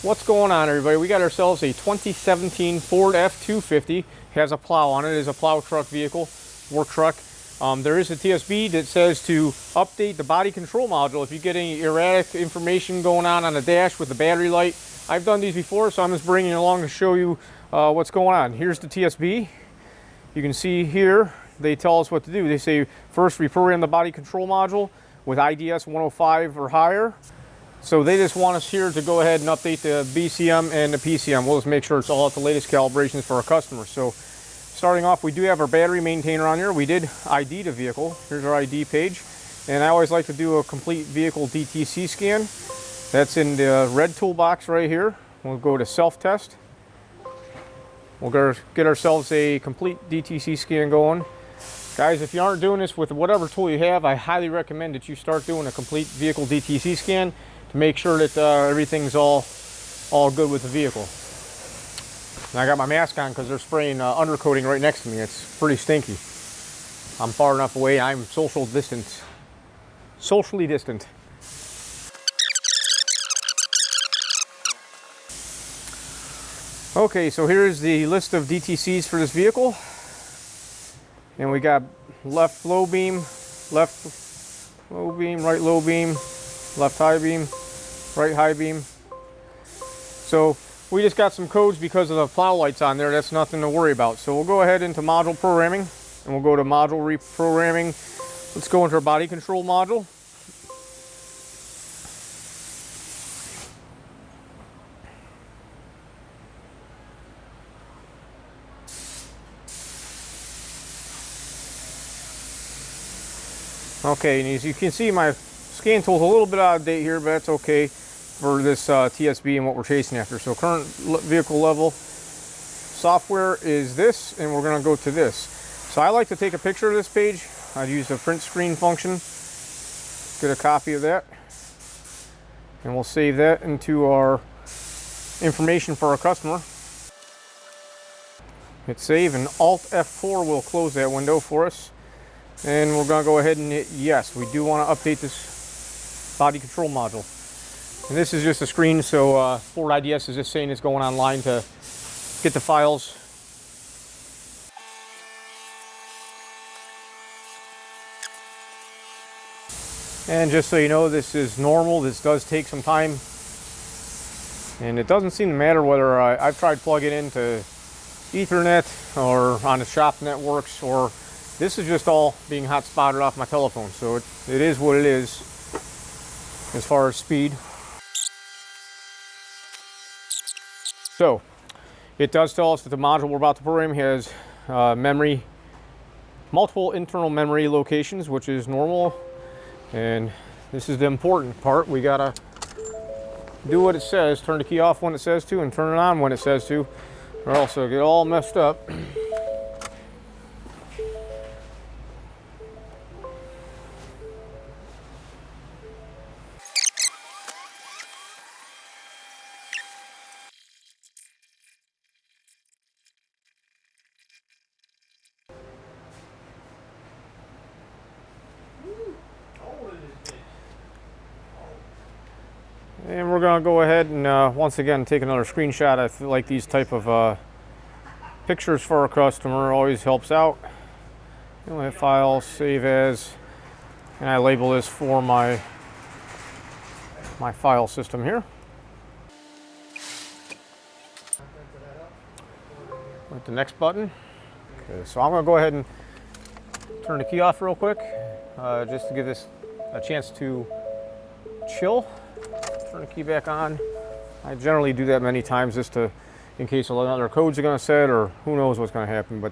What's going on, everybody? We got ourselves a 2017 Ford F250. Has a plow on it. It is a plow truck vehicle, work truck. There is a TSB that says to update the body control module if you get any erratic information going on the dash with the battery light. I've done these before, so I'm just bringing it along to show you what's going on. Here's the TSB. You can see here they tell us what to do. They say first reprogram the body control module with IDS 105 or higher. So they just want us here to go ahead and update the BCM and the PCM. We'll just make sure it's all at the latest calibrations for our customers. So starting off, we do have our battery maintainer on here. We did ID the vehicle. Here's our ID page. And I always like to do a complete vehicle DTC scan. That's in the red toolbox right here. We'll go to self-test. We'll get ourselves a complete DTC scan going. Guys, if you aren't doing this with whatever tool you have, I highly recommend that you start doing a complete vehicle DTC scan to make sure that everything's all good with the vehicle. And I got my mask on because they're spraying undercoating right next to me. It's pretty stinky. I'm far enough away. I'm socially distant. Okay, so here's the list of DTCs for this vehicle. And we got left low beam, right low beam, left high beam, right high beam. So we just got some codes because of the plow lights on there. That's nothing to worry about. So we'll go ahead into module programming and we'll go to module reprogramming. Let's go into our body control module. Okay, and as you can see, my scan tool's a little bit out of date here, but that's okay for this TSB and what we're chasing after. So current vehicle level software is this, and we're going to go to this. So I like to take a picture of this page. I'd use the print screen function, get a copy of that, and we'll save that into our information for our customer. Hit save, and Alt F4 will close that window for us. And we're going to go ahead and hit yes. We do want to update this body control module. And this is just a screen, so Ford IDS is just saying it's going online to get the files. And just so you know, this is normal. This does take some time. And it doesn't seem to matter whether I've tried plugging into Ethernet or on the shop networks, or this is just all being hot spotted off my telephone. So it is what it is as far as speed. So it does tell us that the module we're about to program has memory, multiple internal memory locations, which is normal. And this is the important part. We gotta do what it says, turn the key off when it says to, and turn it on when it says to, or else it'll get all messed up. And we're going to go ahead and once again take another screenshot. I feel like these type of pictures for our customer always helps out. We'll hit file, save as, and I label this for my file system here. Hit the next button. Okay, so I'm going to go ahead and turn the key off real quick, just to give this a chance to chill. Turn the key back on. I generally do that many times just to, in case another codes are going to set, or who knows what's going to happen. But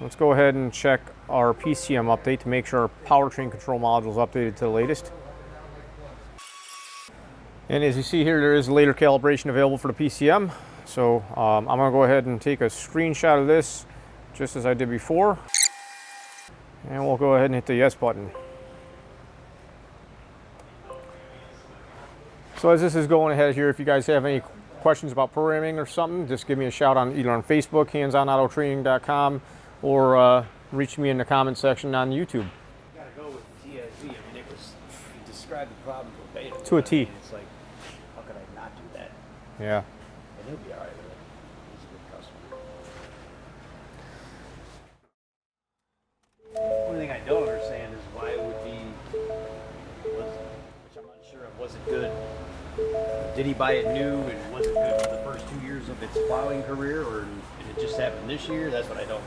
let's go ahead and check our PCM update to make sure our powertrain control module is updated to the latest. And as you see here, there is a later calibration available for the PCM. So I'm going to go ahead and take a screenshot of this just as I did before. And we'll go ahead and hit the yes button. So as this is going ahead here, if you guys have any questions about programming or something, just give me a shout on either on Facebook, handsonautotraining.com, or reach me in the comment section on YouTube. You gotta go with TSB. I mean, you described the problem verbatim. To a T. It's like, how could I not do that? Yeah. And he'll be all right with it. He's a good customer. Only thing I don't understand is why it would be, which I'm not sure of, was it good? Did he buy it new and was it good for the first 2 years of its plowing career, or did it just happen this year? That's what I don't.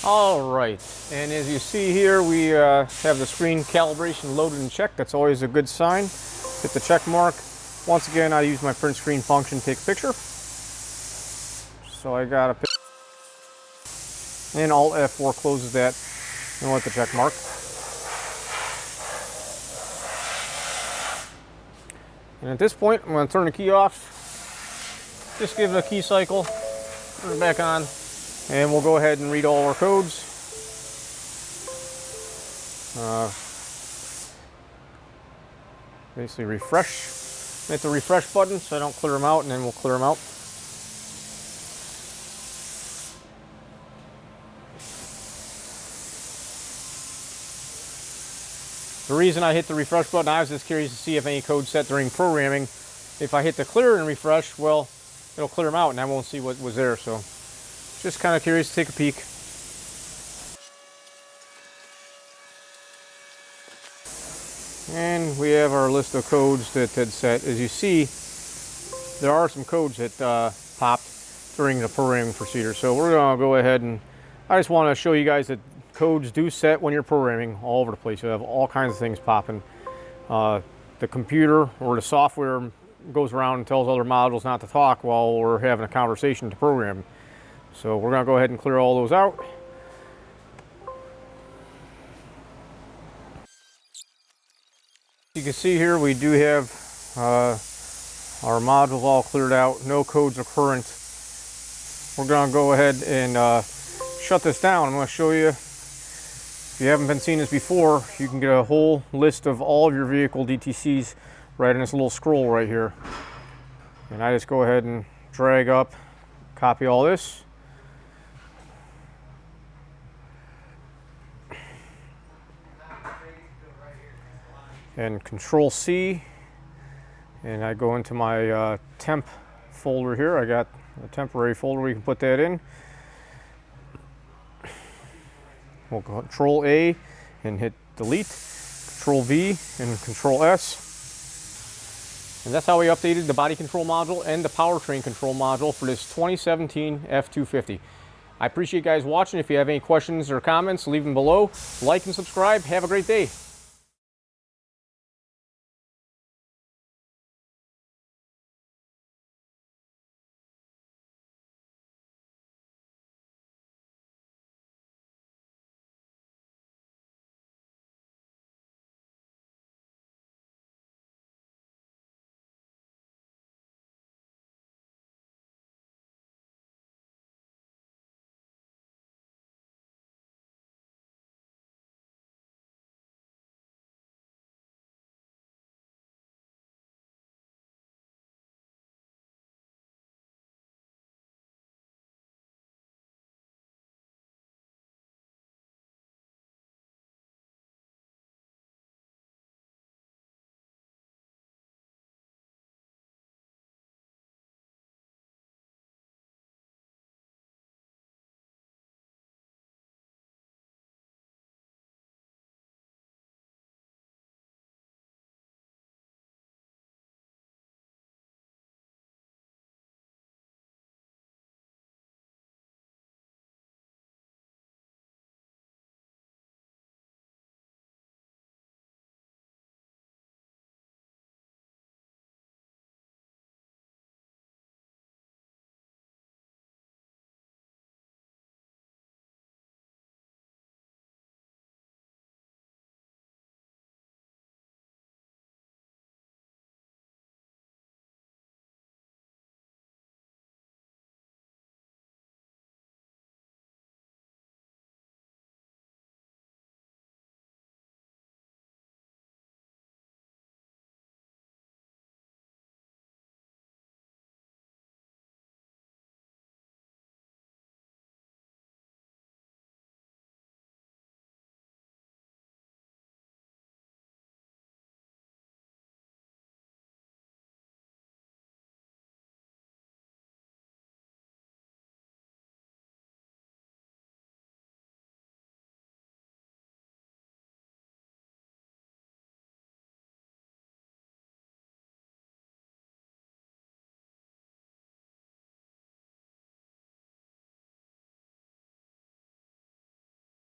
All right, and as you see here, we have the screen calibration loaded and checked. That's always a good sign. Hit the check mark. Once again, I use my print screen function to take a picture. So I got a picture. And Alt F4 closes that and with the check mark. And at this point, I'm going to turn the key off. Just give it a key cycle, turn it back on. And we'll go ahead and read all our codes. Basically refresh. Hit the refresh button so I don't clear them out, and then we'll clear them out. The reason I hit the refresh button, I was just curious to see if any code set during programming. If I hit the clear and refresh, well, it'll clear them out and I won't see what was there. So just kind of curious to take a peek. And we have our list of codes that had set. As you see, there are some codes that popped during the programming procedure. So we're going to go ahead and I just want to show you guys that codes do set when you're programming all over the place. You have all kinds of things popping. The computer or the software goes around and tells other modules not to talk while we're having a conversation to program. So we're going to go ahead and clear all those out. You can see here we do have our modules all cleared out. No codes are current. We're going to go ahead and shut this down. I'm going to show you. If you haven't been seeing this before, you can get a whole list of all of your vehicle DTCs right in this little scroll right here. And I just go ahead and drag up, copy all this. And Control C, and I go into my temp folder here. I got a temporary folder we can put that in. We'll go Control A and hit delete, Control V and Control S. And that's how we updated the body control module and the powertrain control module for this 2017 F250. I appreciate you guys watching. If you have any questions or comments, leave them below. Like and subscribe. Have a great day.